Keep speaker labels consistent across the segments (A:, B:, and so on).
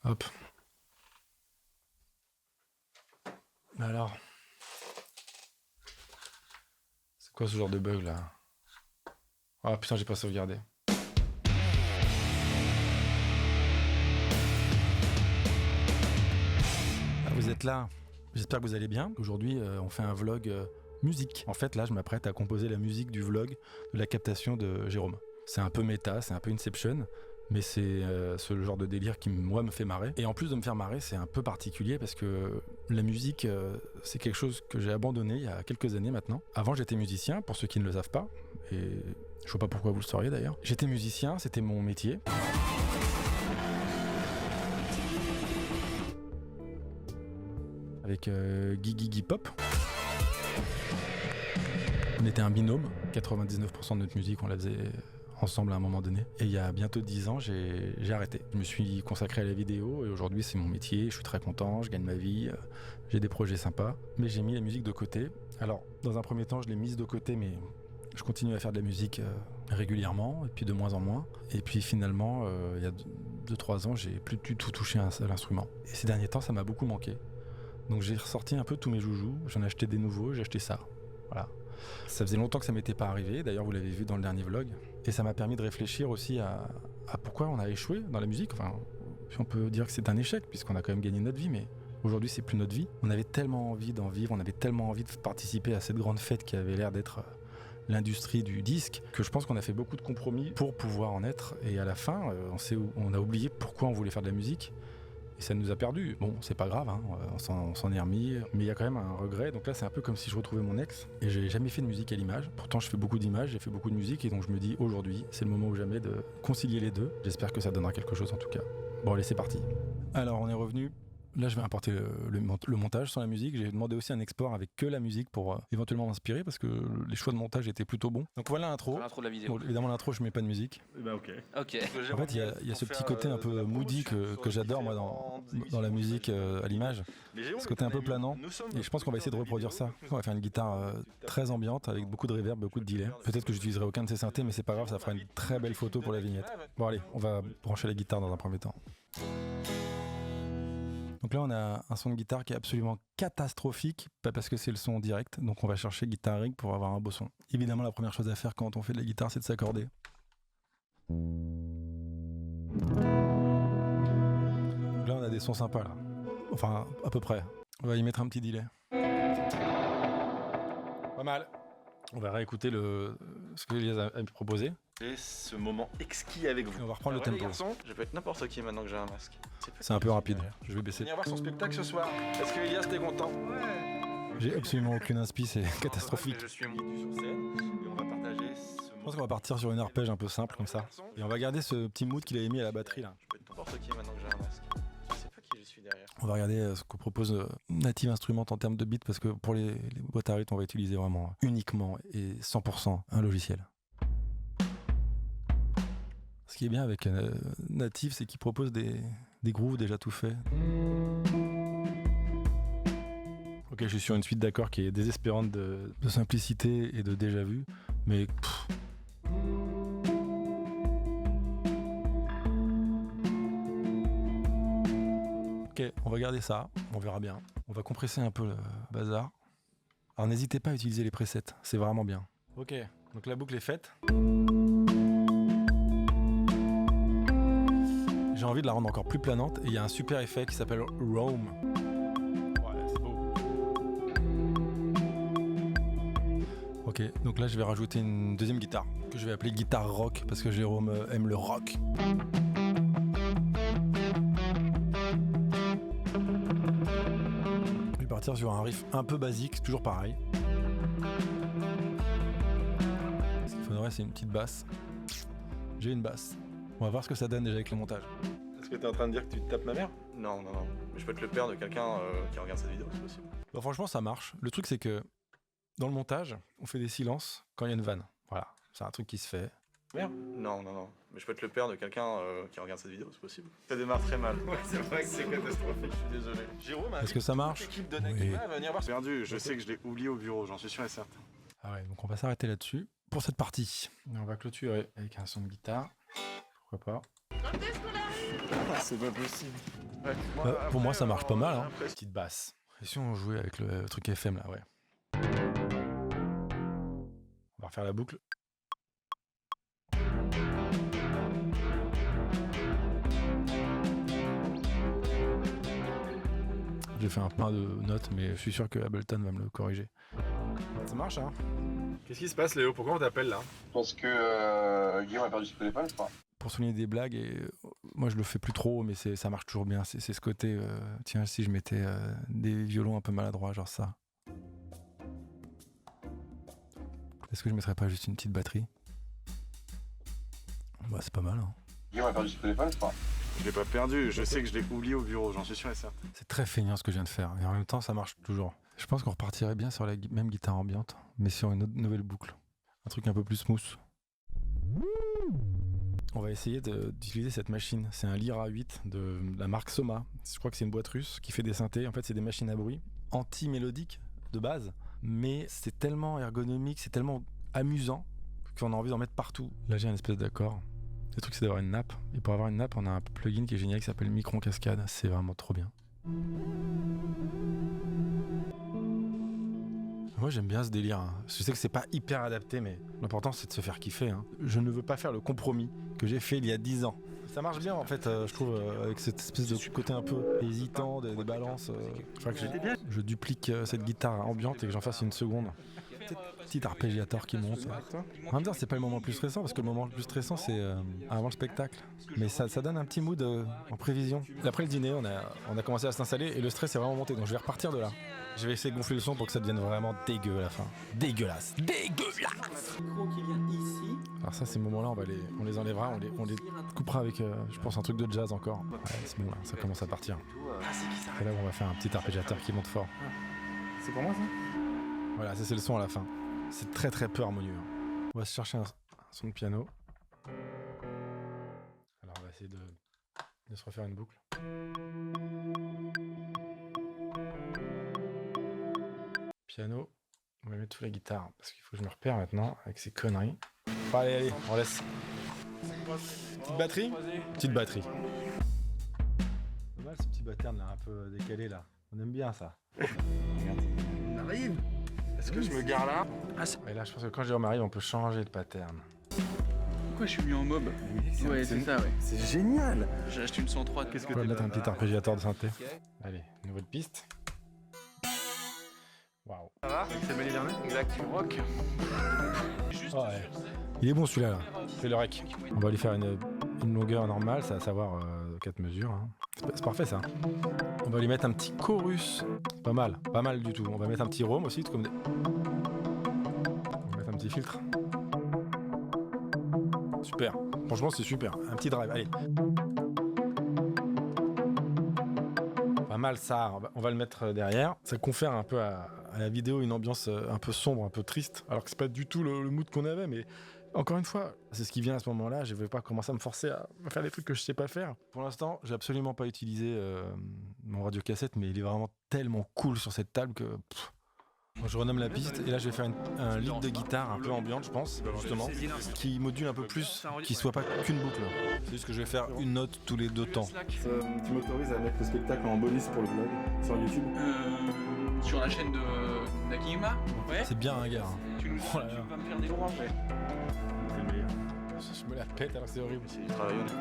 A: Hop. Alors. C'est quoi ce genre de bug là? Ah putain, j'ai pas sauvegardé. Ah, vous êtes là. J'espère que vous allez bien. Aujourd'hui, on fait un vlog musique. En fait, là, je m'apprête à composer la musique du vlog de la captation de Jérôme. C'est un peu méta, c'est un peu Inception, mais c'est ce genre de délire qui, moi, me fait marrer. Et en plus de me faire marrer, c'est un peu particulier parce que la musique, c'est quelque chose que j'ai abandonné il y a quelques années maintenant. Avant, j'étais musicien, pour ceux qui ne le savent pas, et je vois pas pourquoi vous le sauriez d'ailleurs. J'étais musicien, c'était mon métier. Avec Guigui Pop. On était un binôme, 99% de notre musique, on la faisait ensemble à un moment donné. Et il y a bientôt 10 ans, j'ai arrêté. Je me suis consacré à la vidéo et aujourd'hui c'est mon métier, je suis très content, je gagne ma vie, j'ai des projets sympas. Mais j'ai mis la musique de côté. Alors, dans un premier temps, je l'ai mise de côté, mais je continue à faire de la musique régulièrement, et puis de moins en moins. Et puis finalement, il y a 2-3 ans, j'ai plus du tout touché à un seul instrument. Et ces derniers temps, ça m'a beaucoup manqué. Donc j'ai ressorti un peu tous mes joujoux, j'en ai acheté des nouveaux, j'ai acheté ça. Voilà. Ça faisait longtemps que ça m'était pas arrivé, d'ailleurs vous l'avez vu dans le dernier vlog. Et ça m'a permis de réfléchir aussi à pourquoi on a échoué dans la musique. Enfin, on peut dire que c'est un échec, puisqu'on a quand même gagné notre vie, mais aujourd'hui c'est plus notre vie. On avait tellement envie d'en vivre, on avait tellement envie de participer à cette grande fête qui avait l'air d'être l'industrie du disque, que je pense qu'on a fait beaucoup de compromis pour pouvoir en être. Et à la fin, on a oublié pourquoi on voulait faire de la musique. Et ça nous a perdus. Bon, c'est pas grave, hein, on s'en est remis, mais il y a quand même un regret. Donc là, c'est un peu comme si je retrouvais mon ex, et j'ai jamais fait de musique à l'image. Pourtant, je fais beaucoup d'images, j'ai fait beaucoup de musique, et donc je me dis, aujourd'hui, c'est le moment ou jamais de concilier les deux. J'espère que ça donnera quelque chose en tout cas. Bon, allez, c'est parti. Alors, on est revenu. Là, je vais importer le montage sans la musique. J'ai demandé aussi un export avec que la musique pour éventuellement m'inspirer, parce que les choix de montage étaient plutôt bons. Donc voilà l'intro.
B: C'est l'intro de la vidéo.
A: Bon, évidemment, l'intro, je mets pas de musique.
C: Bah ok.
B: Ok.
A: En fait, il y a ce petit côté un peu moody que j'adore, moi, dans la musique à l'image. Ce côté un peu planant. Et je pense qu'on va essayer de reproduire ça. On va faire une guitare très ambiante, avec beaucoup de reverb, beaucoup de delay. Peut-être que j'utiliserai aucun de ces synthés, mais c'est pas grave, ça fera une très belle photo pour la vignette. Bon, allez, on va brancher la guitare dans un premier temps. Donc là, on a un son de guitare qui est absolument catastrophique, pas parce que c'est le son direct, donc on va chercher guitare rig pour avoir un beau son. Évidemment, la première chose à faire quand on fait de la guitare, c'est de s'accorder. Donc là, on a des sons sympas, là. Enfin, à peu près. On va y mettre un petit delay. Pas mal. On va réécouter ce que Elias a proposé.
C: Et ce moment exquis avec vous.
A: Et on va reprendre le
C: Les
A: tempo.
C: garçons, je peux être n'importe qui maintenant que j'ai un masque.
A: C'est un peu rapide. Je vais baisser.
C: Venir voir son spectacle ce soir. Est-ce que Elias t'es content?
A: J'ai absolument aucune inspi, c'est catastrophique.
C: Je suis sur scène et on va partager ce
A: Je pense qu'on va partir sur une arpège un peu simple comme ça. Et on va garder ce petit mood qu'il avait mis à la batterie là.
C: Je peux être n'importe qui maintenant que j'ai un masque. Je sais pas qui je suis derrière.
A: On va regarder ce que propose Native Instruments en termes de beats, parce que pour les boîtes à rythme, on va utiliser vraiment uniquement et 100% un logiciel. Ce qui est bien avec Native, c'est qu'il propose des grooves déjà tout faits. Ok, je suis sur une suite d'accords qui est désespérante de simplicité et de déjà vu, mais ok, on va garder ça, on verra bien. On va compresser un peu le bazar. Alors n'hésitez pas à utiliser les presets, c'est vraiment bien. Ok, donc la boucle est faite. J'ai envie de la rendre encore plus planante, et il y a un super effet qui s'appelle Roam. Ouais, c'est beau. Ok, donc là je vais rajouter une deuxième guitare, que je vais appeler guitare rock, parce que Jérôme aime le rock. Je vais partir sur un riff un peu basique, toujours pareil. Ce qu'il faudrait, c'est une petite basse. J'ai une basse. On va voir ce que ça donne déjà avec le montage.
C: Est-ce que t'es en train de dire que tu te tapes ma mère? Non. Mais je peux être le père de quelqu'un qui regarde cette vidéo, c'est possible.
A: Bah, franchement, ça marche. Le truc, c'est que dans le montage, on fait des silences quand il y a une vanne. Voilà, c'est un truc qui se fait.
C: Merde? Non. Mais je peux être le père de quelqu'un qui regarde cette vidéo, c'est possible. Ça démarre très mal. Ouais, c'est vrai que c'est catastrophique, je suis désolé. Jérôme,
A: Est-ce que ça marche?
C: L'équipe de
A: Oui.
C: Nagima va venir voir. Perdu, je sais que je l'ai oublié au bureau, j'en suis sûr et certain.
A: Ah ouais, donc on va s'arrêter là-dessus pour cette partie. Et on va clôturer avec un son de guitare. Pourquoi pas?
C: Ah, c'est pas possible.
A: Pour moi, ça marche pas mal. Hein. Petite basse. Et si on jouait avec le truc FM là, ouais. On va refaire la boucle. J'ai fait un pain de notes, mais je suis sûr que Ableton va me le corriger. Ça marche, hein?
B: Qu'est-ce qui se passe, Léo? Pourquoi on t'appelle là?
D: Parce que Guillaume a perdu son téléphone, je crois.
A: Pour souligner des blagues, et moi je le fais plus trop, mais ça marche toujours bien. C'est ce côté, tiens, si je mettais des violons un peu maladroits, genre ça. Est-ce que je mettrais pas juste une petite batterie? Bah c'est pas mal, hein.
D: Guillaume a perdu son téléphone, je crois.
C: Je l'ai pas perdu, je sais que je l'ai oublié au bureau, j'en suis sûr et certain.
A: C'est très feignant ce que je viens de faire, et en même temps ça marche toujours. Je pense qu'on repartirait bien sur la même guitare ambiante, mais sur une autre nouvelle boucle. Un truc un peu plus smooth. On va essayer d'utiliser cette machine. C'est un Lyra 8 de la marque Soma. Je crois que c'est une boîte russe qui fait des synthés. En fait, c'est des machines à bruit anti-mélodiques de base, mais c'est tellement ergonomique, c'est tellement amusant qu'on a envie d'en mettre partout. Là, j'ai un espèce d'accord. Le truc, c'est d'avoir une nappe. Et pour avoir une nappe, on a un plugin qui est génial qui s'appelle Micron Cascade. C'est vraiment trop bien. Moi j'aime bien ce délire, hein. Je sais que c'est pas hyper adapté, mais l'important c'est de se faire kiffer, hein. Je ne veux pas faire le compromis que j'ai fait il y a 10 ans. Ça marche bien en fait, je trouve, avec cette espèce de côté un peu hésitant, des balances. Enfin, que je duplique cette guitare ambiante et que j'en fasse une seconde. Petit arpégiateur qui monte. En même temps, c'est pas le moment le plus stressant, parce que le moment le plus stressant, c'est avant le spectacle. Mais ça donne un petit mood en prévision. Après le dîner, on a commencé à s'installer et le stress est vraiment monté. Donc je vais repartir de là. Je vais essayer de gonfler le son pour que ça devienne vraiment dégueu à la fin. Dégueulasse. Dégueulasse. Alors ça, ces moments-là, on les enlèvera, on les coupera avec, je pense, un truc de jazz encore. Ouais, c'est bon là, ça commence à partir. Et là, on va faire un petit arpégiateur qui monte fort.
C: C'est pour moi ça?
A: Voilà, ça c'est le son à la fin. C'est très très peu harmonieux. On va se chercher un son de piano. Alors on va essayer de se refaire une boucle. Piano, on va mettre sous la guitare parce qu'il faut que je me repère maintenant avec ces conneries. Bon, allez, on laisse. Petite batterie? Petite batterie. Pas mal ce petit pattern là, un peu décalé là. On aime bien ça.
C: On arrive. Est-ce que je me gare là?
A: Et là, je pense que quand je dis on arrive, on peut changer de pattern.
E: Pourquoi je suis mis en mob? Ouais, c'est ça, ouais.
C: C'est génial.
E: J'ai acheté une 103. Qu'est-ce
A: On va mettre un petit arpégiateur de synthé. Allez, nouvelle piste. Waouh.
C: Ça va? C'est Mélie Dernier?
E: Exact, tu rock.
A: Oh, ouais. Il est bon celui-là, là. C'est le rec. On va lui faire une longueur normale, c'est à savoir 4 mesures. Hein. C'est parfait ça. On va lui mettre un petit chorus. Pas mal du tout. On va mettre un petit roam aussi, tout comme des... On va mettre un petit filtre. Super. Franchement, c'est super. Un petit drive, allez. Pas mal ça. On va le mettre derrière. Ça confère un peu à la vidéo une ambiance un peu sombre, un peu triste. Alors que c'est pas du tout le mood qu'on avait, mais... Encore une fois, c'est ce qui vient à ce moment-là. Je ne vais pas commencer à me forcer à faire des trucs que je ne sais pas faire. Pour l'instant, j'ai absolument pas utilisé mon radiocassette, mais il est vraiment tellement cool sur cette table que... Moi, je renomme la piste et là, je vais faire un lead de guitare un peu ambiante, je pense, justement, qui module un peu plus, qui soit pas qu'une boucle. C'est juste que je vais faire une note tous les 2 temps.
C: Tu m'autorises à mettre le spectacle en bonus pour le blog sur YouTube?
E: Sur la chaîne de Nakima? Ouais.
A: C'est bien un gars. Hein.
E: Tu vas me faire des oranges.
A: Je me la pète alors que c'est horrible.
C: C'est du travail honnête.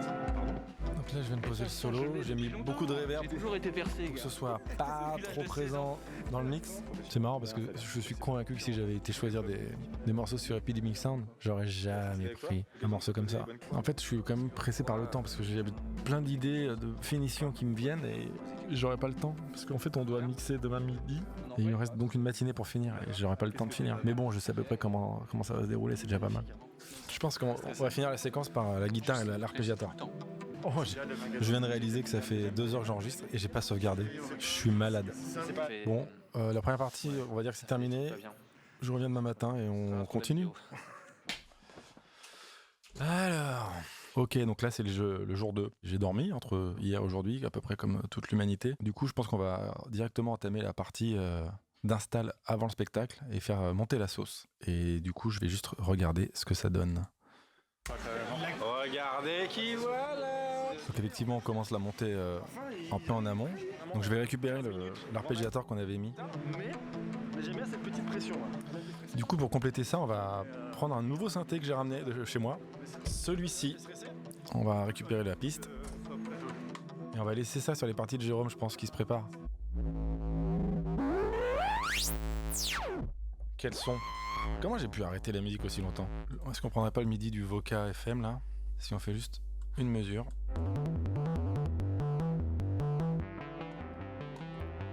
A: Donc là je viens de poser le solo, j'ai mis beaucoup de reverb
E: J'ai toujours été percé,
A: pour que ce soit pas trop présent dans le mix. C'est marrant parce que je suis convaincu que si j'avais été choisir des morceaux sur Epidemic Sound, j'aurais jamais pris un morceau comme ça. En fait je suis quand même pressé par le temps parce que j'avais plein d'idées de finition qui me viennent et j'aurais pas le temps parce qu'en fait on doit mixer demain midi et il me reste donc une matinée pour finir et j'aurais pas le temps de finir. Mais bon, je sais à peu près comment ça va se dérouler, c'est déjà pas mal. Je pense qu'on va finir la séquence par la guitare et l'arpégiateur. Oh, je viens de réaliser que ça fait 2 heures que j'enregistre et j'ai pas sauvegardé. Je suis malade. Bon, la première partie, on va dire que c'est terminé. Je reviens demain matin et on continue. Alors, ok, donc là c'est le jour 2. J'ai dormi entre hier et aujourd'hui, à peu près comme toute l'humanité. Du coup, je pense qu'on va directement entamer la partie d'install avant le spectacle et faire monter la sauce. Et du coup, je vais juste regarder ce que ça donne. Regardez qui voilà. Donc effectivement, on commence la montée un peu en amont. Donc je vais récupérer l'arpégiateur qu'on avait mis.
F: Mais j'aime bien cette petite pression.
A: Du coup, pour compléter ça, on va prendre un nouveau synthé que j'ai ramené de chez moi. Celui-ci. On va récupérer la piste. Et on va laisser ça sur les parties de Jérôme, je pense, qui se prépare. Quel son! Comment j'ai pu arrêter la musique aussi longtemps? Est-ce qu'on prendrait pas le midi du Voca FM là? Si on fait juste une mesure.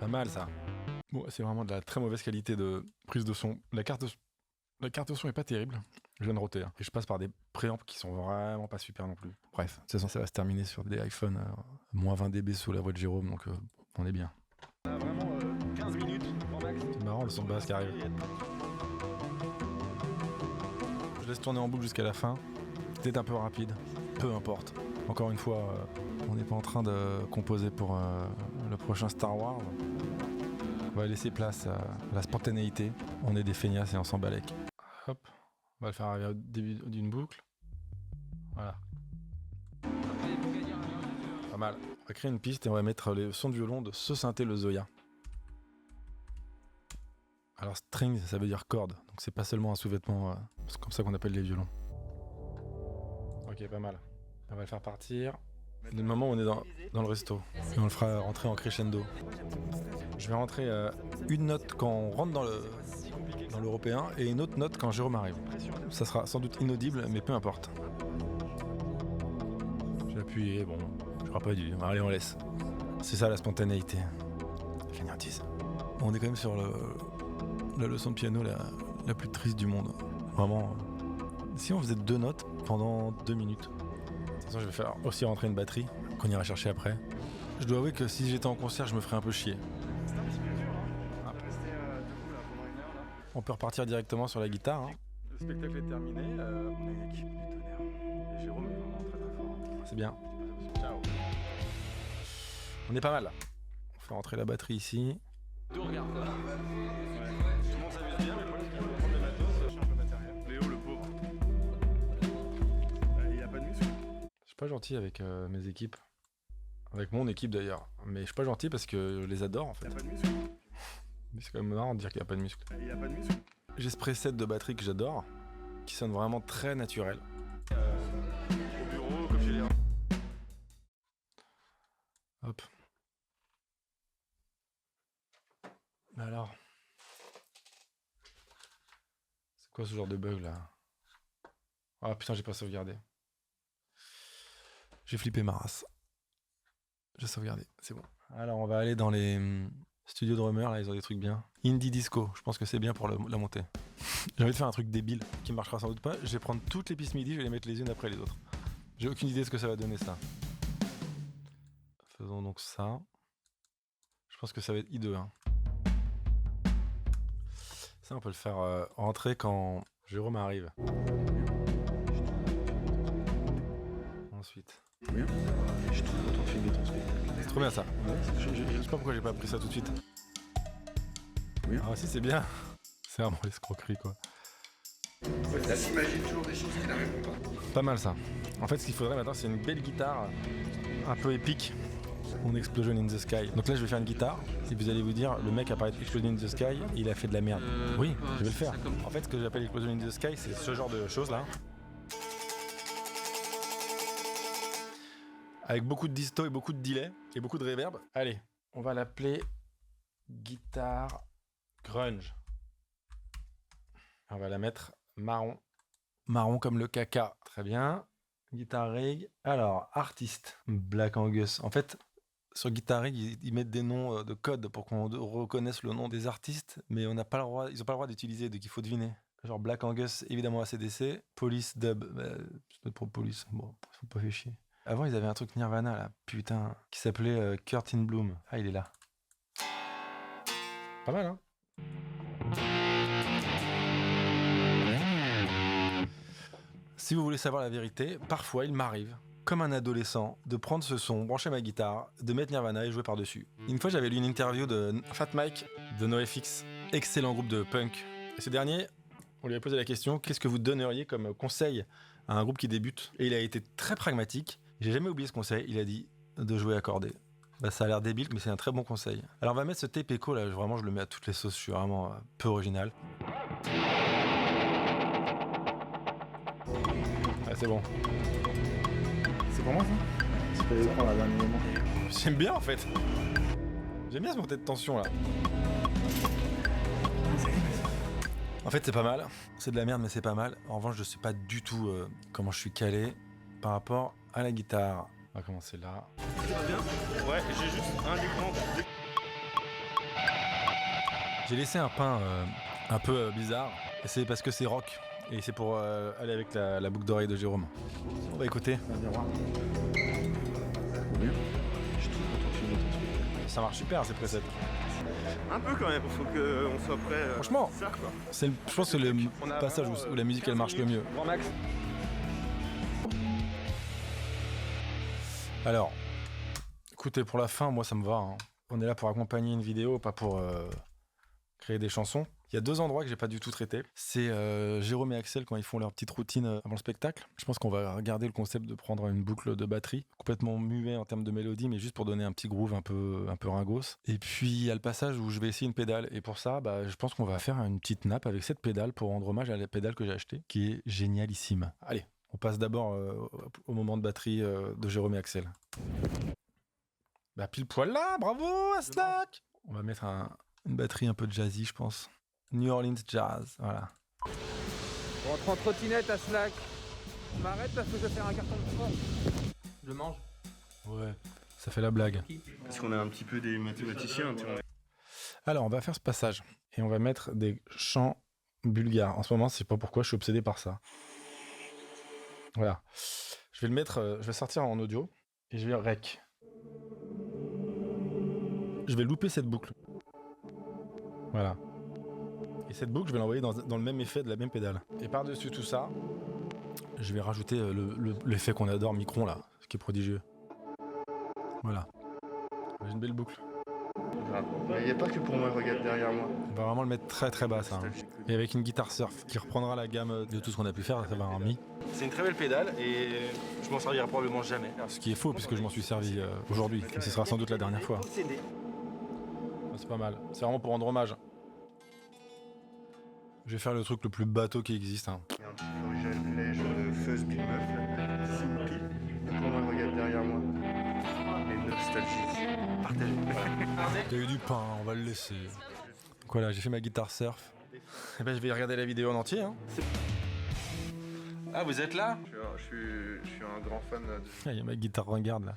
A: Pas mal ça. Bon, c'est vraiment de la très mauvaise qualité de prise de son. La carte son est pas terrible. Je viens de roter. Et je passe par des préamps qui sont vraiment pas super non plus. Bref, de toute façon, ça va se terminer sur des iPhones moins 20 dB sous la voix de Jérôme, donc on est bien.
F: Vraiment 15 minutes en max.
A: C'est marrant le son de basse qui arrive. Je laisse tourner en boucle jusqu'à la fin. Peut-être un peu rapide. Peu importe. Encore une fois, on n'est pas en train de composer pour le prochain Star Wars. On va laisser place à la spontanéité. On est des feignasses et on s'en balèque. Hop, on va le faire arriver au début d'une boucle. Voilà. Pas mal. On va créer une piste et on va mettre les sons de violon de ce synthé, le Zoya. Alors string, ça veut dire corde, donc c'est pas seulement un sous-vêtement, c'est comme ça qu'on appelle les violons. Ok, pas mal. On va le faire partir. Du moment où on est dans le resto. Et on le fera rentrer en crescendo. Je vais rentrer une note quand on rentre dans l'européen et une autre note quand Jérôme arrive. Ça sera sans doute inaudible, mais peu importe. J'ai appuyé, bon, j'aurais pas dû. Allez, on laisse. C'est ça la spontanéité. La fainéantise. On est quand même sur la leçon de piano la plus triste du monde. Vraiment. Si on faisait 2 notes pendant 2 minutes. De toute façon, je vais faire aussi rentrer une batterie qu'on ira chercher après. Je dois avouer que si j'étais en concert, je me ferais un peu chier.
F: C'était un petit peu dur, hein. Rester debout là pendant une heure là.
A: On peut repartir directement sur la guitare. Hein.
B: Le spectacle est terminé. On a une équipe du tonnerre. Et Jérôme est vraiment très très fort.
A: C'est bien.
B: Ciao.
A: On est pas mal là. On fait rentrer la batterie ici.
E: Deux regards.
B: Tout le monde s'amuse bien, mais le problème c'est qu'il faut prendre le matos, chercher un peu de matériel. Léo, le pauvre. Il a pas de muscle.
A: Je suis pas gentil avec mes équipes. Avec mon équipe d'ailleurs. Mais je suis pas gentil parce que je les adore en fait.
B: Il a pas de muscle.
A: Mais c'est quand même marrant de dire qu'il n'y a pas de muscle.
B: Il a pas de muscle.
A: J'ai ce preset de batterie que j'adore, qui sonne vraiment très naturel.
B: Au bureau, comme chez les.
A: Hop. Alors. C'est quoi ce genre de bug là? Ah putain, j'ai pas sauvegardé. J'ai flippé ma race. J'ai sauvegardé, c'est bon. Alors on va aller dans les studios drummers, là ils ont des trucs bien. Indie disco, je pense que c'est bien pour la montée. J'ai envie de faire un truc débile, qui marchera sans doute pas. Je vais prendre toutes les pistes MIDI, je vais les mettre les unes après les autres. J'ai aucune idée de ce que ça va donner ça. Faisons donc ça. Je pense que ça va être hideux. Hein. Ça on peut le faire rentrer quand Jérôme arrive. Ensuite.
F: Bien. Je suis trop content de filmer ton spectacle.
A: C'est trop bien ça. Je sais pas pourquoi j'ai pas pris ça tout de suite.
F: Oui.
A: Ah si c'est bien. C'est vraiment l'escroquerie quoi.
E: Là, s'imagine toujours des choses qu'il n'arrive pas.
A: Pas mal ça. En fait ce qu'il faudrait maintenant c'est une belle guitare un peu épique. On Explosion in the Sky. Donc là je vais faire une guitare et vous allez vous dire le mec a parlé de Explosion in the Sky, il a fait de la merde. Oui, je vais le faire. En fait ce que j'appelle Explosion in the Sky c'est ce genre de choses là. Avec beaucoup de disto et beaucoup de delay et beaucoup de reverb. Allez, on va l'appeler guitare grunge. On va la mettre marron. Marron comme le caca. Très bien. Guitare rig. Alors, artiste. Black Angus. En fait, sur Guitar Rig, ils mettent des noms de code pour qu'on reconnaisse le nom des artistes, mais on n'a pas le droit, ils n'ont pas le droit d'utiliser, donc il faut deviner. Genre Black Angus, évidemment AC/DC. Police Dub. C'est pour Police. Bon, ils sont pas fait chier. Avant, ils avaient un truc Nirvana, là, putain, qui s'appelait Kurt in Bloom. Ah, il est là. Pas mal, hein? Si vous voulez savoir la vérité, parfois, il m'arrive, comme un adolescent, de prendre ce son, brancher ma guitare, de mettre Nirvana et jouer par-dessus. Une fois, j'avais lu une interview de Fat Mike de NoFX, excellent groupe de punk. Et ce dernier, on lui a posé la question, qu'est-ce que vous donneriez comme conseil à un groupe qui débute? Et il a été très pragmatique. J'ai jamais oublié ce conseil, il a dit de jouer accordé. Bah, ça a l'air débile, mais c'est un très bon conseil. Alors on va mettre ce tape écho là, vraiment je le mets à toutes les sauces, je suis vraiment peu original. Ah, c'est bon.
C: C'est pour moi ça? C'est pas les prendre à dernier moment.
A: J'aime bien en fait. J'aime bien ce monté de tension là. En fait c'est pas mal, c'est de la merde mais c'est pas mal. En revanche je sais pas du tout comment je suis calé par rapport à la guitare. On va commencer là.
B: Ouais, j'ai juste un écran.
A: J'ai laissé un pain un peu bizarre et c'est parce que c'est rock et c'est pour aller avec la boucle d'oreille de Jérôme. On va écouter. Ça marche super ces presets.
B: Un peu quand même, faut qu'on soit prêt.
A: Franchement,
B: ça quoi.
A: je pense que c'est le
B: On a
A: passage
B: vraiment,
A: où la musique elle marche le mieux.
B: Grand max.
A: Alors, écoutez, pour la fin, moi ça me va. Hein. On est là pour accompagner une vidéo, pas pour créer des chansons. Il y a 2 endroits que j'ai pas du tout traités. C'est Jérôme et Axel quand ils font leur petite routine avant le spectacle. Je pense qu'on va regarder le concept de prendre une boucle de batterie, complètement muet en termes de mélodie, mais juste pour donner un petit groove un peu ringos. Et puis il y a le passage où je vais essayer une pédale. Et pour ça, je pense qu'on va faire une petite nappe avec cette pédale pour rendre hommage à la pédale que j'ai achetée, qui est génialissime. Allez, on passe d'abord au moment de batterie de Jérôme et Axel. Bah pile poil là, bravo Aslak. On va mettre une batterie un peu jazzy, je pense. New Orleans Jazz, voilà.
F: On rentre en trottinette à Slack. Je m'arrête parce que je vais faire un carton de sport. Je le mange.
A: Ouais, ça fait la blague.
B: Parce qu'on est un petit peu des mathématiciens, tu vois.
A: Alors, on va faire ce passage et on va mettre des chants bulgares. En ce moment, je sais pas pourquoi, je suis obsédé par ça. Voilà. Je vais le mettre, je vais sortir en audio et je vais rec. Je vais louper cette boucle. Voilà. Et cette boucle, je vais l'envoyer dans le même effet de la même pédale. Et par-dessus tout ça, je vais rajouter l'effet qu'on adore, Micron, là, ce qui est prodigieux. Voilà. J'ai une belle boucle.
B: Mais il n'y a pas que pour moi, regarde derrière moi.
A: On va vraiment le mettre très très bas, ça. Hein. Et avec une guitare surf qui reprendra la gamme de tout ce qu'on a pu faire, ça va en mi. C'est une très belle pédale et je m'en servirai probablement jamais. Ce qui est faux, puisque je m'en suis servi aujourd'hui. Et ce sera sans doute la dernière fois. C'est pas mal. C'est vraiment pour rendre hommage. Je vais faire le truc le plus bateau qui existe. Hein.
B: Il y a un petit origine, je fuzz Bill Muff, là. Simpi. Pour moi, regarde derrière moi. Et nostalgie. Partagez.
A: Il y a eu du pain, on va le laisser. Donc voilà, j'ai fait ma guitare surf. Et je vais regarder la vidéo en entier. Hein. Ah, vous êtes là?
B: Je suis un grand fan de...
A: Il y a ma guitare ringarde là.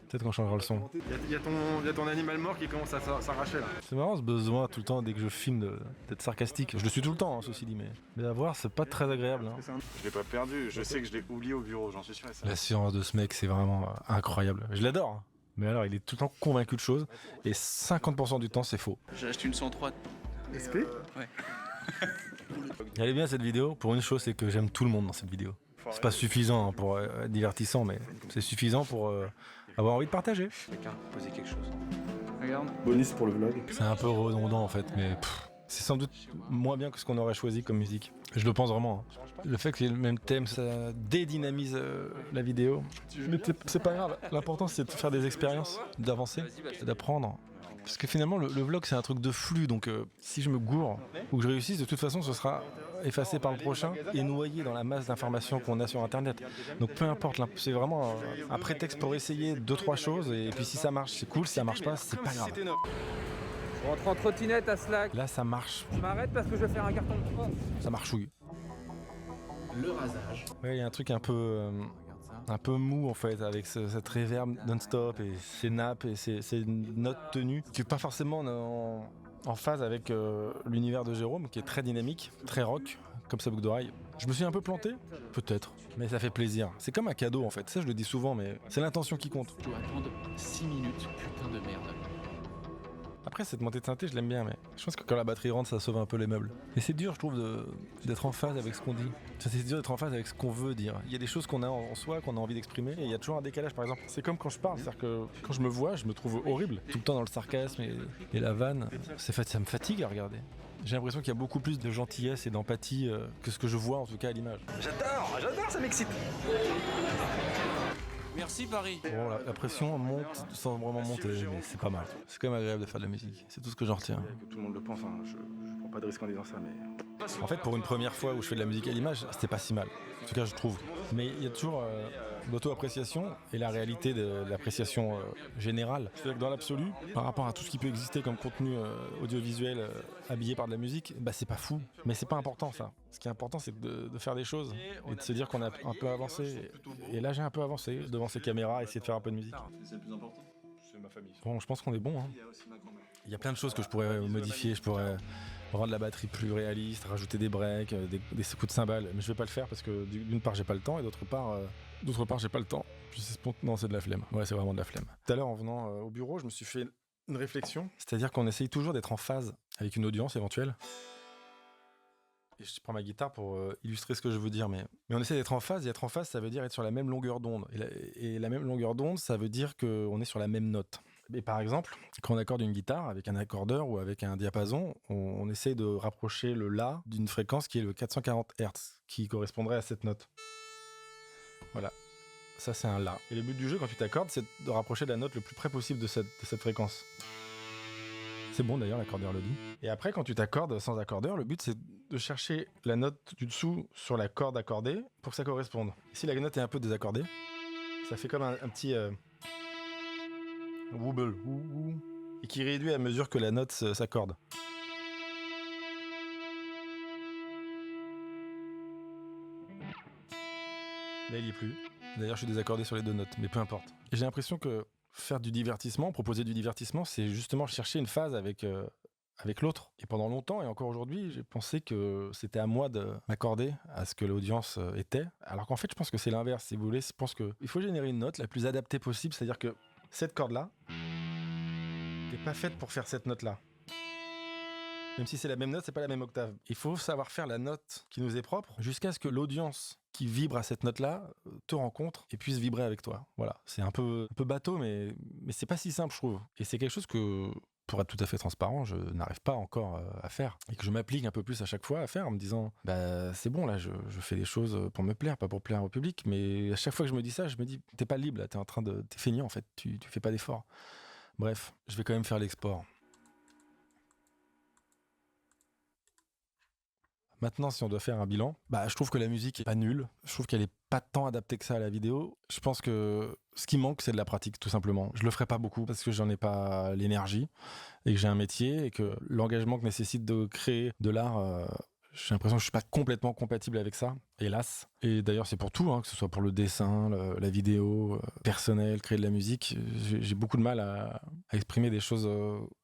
A: Peut-être qu'on changera le son.
B: Il y a ton animal mort qui commence à s'arracher là.
A: C'est marrant ce besoin tout le temps dès que je filme d'être sarcastique. Je le suis tout le temps, hein, ceci dit, mais à voir c'est pas très agréable. Hein.
C: Je l'ai pas perdu, je sais que je l'ai oublié au bureau, j'en suis sûr.
A: La science de ce mec c'est vraiment incroyable. Je l'adore. Hein. Mais alors il est tout le temps convaincu de choses et 50% du temps c'est faux.
E: J'ai acheté une 103.
B: SP
E: Ouais.
A: Elle est bien cette vidéo. Pour une chose c'est que j'aime tout le monde dans cette vidéo. C'est pas suffisant pour être divertissant, mais c'est suffisant pour avoir envie de partager.
E: Quelqu'un poser quelque chose.
F: Regarde.
C: Bonus pour le vlog.
A: C'est un peu redondant en fait, mais c'est sans doute moins bien que ce qu'on aurait choisi comme musique. Je le pense vraiment. Hein. Le fait qu'il y ait le même thème, ça dédynamise la vidéo. Mais c'est pas grave. L'important c'est de faire des expériences, d'avancer, d'apprendre. Parce que finalement le vlog c'est un truc de flux, donc si je me gourre ou que je réussisse, de toute façon ce sera effacé par le prochain et noyé dans la masse d'informations qu'on a sur internet. Donc peu importe, c'est vraiment un prétexte pour essayer 2-3 choses et puis si ça marche c'est cool, si ça marche pas c'est pas grave.
F: On rentre en trottinette à Slack.
A: Là ça marche,
F: Je m'arrête parce que je vais faire un carton de sport.
A: ça marchouille.
E: Le rasage.
A: Ouais, il y a un truc un peu mou en fait avec cette reverb non-stop et ces nappes et ces notes tenues qui n'est pas forcément en phase avec l'univers de Jérôme qui est très dynamique, très rock comme sa boucle d'oreille. Je me suis un peu planté, peut-être, mais ça fait plaisir. C'est comme un cadeau en fait, ça je le dis souvent mais c'est l'intention qui compte.
E: Je dois attendre 6 minutes, putain de merde.
A: Après cette montée de synthé je l'aime bien mais je pense que quand la batterie rentre ça sauve un peu les meubles. Et c'est dur je trouve d'être en phase avec ce qu'on dit. C'est dur d'être en phase avec ce qu'on veut dire. Il y a des choses qu'on a en soi, qu'on a envie d'exprimer et il y a toujours un décalage par exemple. C'est comme quand je parle, c'est-à-dire que quand je me vois je me trouve horrible. Tout le temps dans le sarcasme et la vanne. Ça me fatigue à regarder. J'ai l'impression qu'il y a beaucoup plus de gentillesse et d'empathie que ce que je vois en tout cas à l'image.
C: J'adore, ça m'excite.
E: Merci Paris.
A: Bon, la pression monte sans vraiment monter, mais c'est pas mal. C'est quand même agréable de faire de la musique. C'est tout ce que j'en retiens.
B: Que tout le monde le pense, hein. Je prends pas de risque en disant ça, mais...
A: En fait, pour une première fois où je fais de la musique à l'image, c'était pas si mal. En tout cas, je trouve. Mais il y a toujours l'auto-appréciation et la réalité de l'appréciation générale. C'est-à-dire que dans l'absolu, par rapport à tout ce qui peut exister comme contenu audiovisuel habillé par de la musique, bah c'est pas fou. Mais c'est pas important ça. Ce qui est important, c'est de faire des choses et de se dire qu'on a un peu avancé. Et là, j'ai un peu avancé devant ces caméras, essayer de faire un peu de musique.
C: C'est le plus important.
B: C'est ma famille.
A: Bon, je pense qu'on est bon. Hein.
C: Il y a aussi ma grand-mère.
A: Il y a plein de choses que je pourrais modifier. Je pourrais rendre la batterie plus réaliste, rajouter des breaks, des coups de cymbales. Mais je vais pas le faire parce que d'une part, j'ai pas le temps et d'autre part, j'ai pas le temps. Non, c'est de la flemme. Ouais, c'est vraiment de la flemme. Tout à l'heure, en venant au bureau, je me suis fait une réflexion. C'est-à-dire qu'on essaye toujours d'être en phase avec une audience éventuelle. Et je prends ma guitare pour illustrer ce que je veux dire, mais on essaie d'être en phase, et être en phase, ça veut dire être sur la même longueur d'onde. Et la même longueur d'onde, ça veut dire qu'on est sur la même note. Et par exemple, quand on accorde une guitare avec un accordeur ou avec un diapason, on essaie de rapprocher le La d'une fréquence qui est le 440 Hz, qui correspondrait à cette note. Voilà. Ça, c'est un La. Et le but du jeu, quand tu t'accordes, c'est de rapprocher la note le plus près possible de cette fréquence. C'est bon d'ailleurs, l'accordeur le dit. Et après, quand tu t'accordes sans accordeur, le but c'est de chercher la note du dessous sur la corde accordée pour que ça corresponde. Et si la note est un peu désaccordée, ça fait comme un petit wobble, et qui réduit à mesure que la note s'accorde. Là, il n'y est plus. D'ailleurs, je suis désaccordé sur les deux notes, mais peu importe. Et j'ai l'impression que faire du divertissement, proposer du divertissement, c'est justement chercher une phase avec l'autre. Et pendant longtemps, et encore aujourd'hui, j'ai pensé que c'était à moi de m'accorder à ce que l'audience était. Alors qu'en fait, je pense que c'est l'inverse. Si vous voulez, je pense qu'il faut générer une note la plus adaptée possible. C'est-à-dire que cette corde-là n'est pas faite pour faire cette note-là. Même si c'est la même note, c'est pas la même octave. Il faut savoir faire la note qui nous est propre jusqu'à ce que l'audience qui vibre à cette note-là te rencontre et puisse vibrer avec toi. Voilà, c'est un peu bateau, mais c'est pas si simple, je trouve. Et c'est quelque chose que, pour être tout à fait transparent, je n'arrive pas encore à faire. Et que je m'applique un peu plus à chaque fois à faire en me disant, bah c'est bon, là, je fais des choses pour me plaire, pas pour plaire au public. Mais à chaque fois que je me dis ça, je me dis, t'es pas libre, là, t'es feignant, en fait, tu fais pas d'effort. Bref, je vais quand même faire l'export. Maintenant, si on doit faire un bilan, bah, je trouve que la musique est pas nulle. Je trouve qu'elle est pas tant adaptée que ça à la vidéo. Je pense que ce qui manque, c'est de la pratique, tout simplement. Je le ferai pas beaucoup parce que j'en ai pas l'énergie et que j'ai un métier et que l'engagement que nécessite de créer de l'art, j'ai l'impression que je suis pas complètement compatible avec ça, hélas. Et d'ailleurs, c'est pour tout, hein, que ce soit pour le dessin, la vidéo, personnel, créer de la musique. J'ai beaucoup de mal à exprimer des choses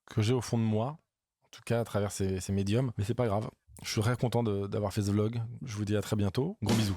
A: que j'ai au fond de moi, en tout cas à travers ces médiums. Mais c'est pas grave. Je suis très content d'avoir fait ce vlog. Je vous dis à très bientôt. Gros bisous.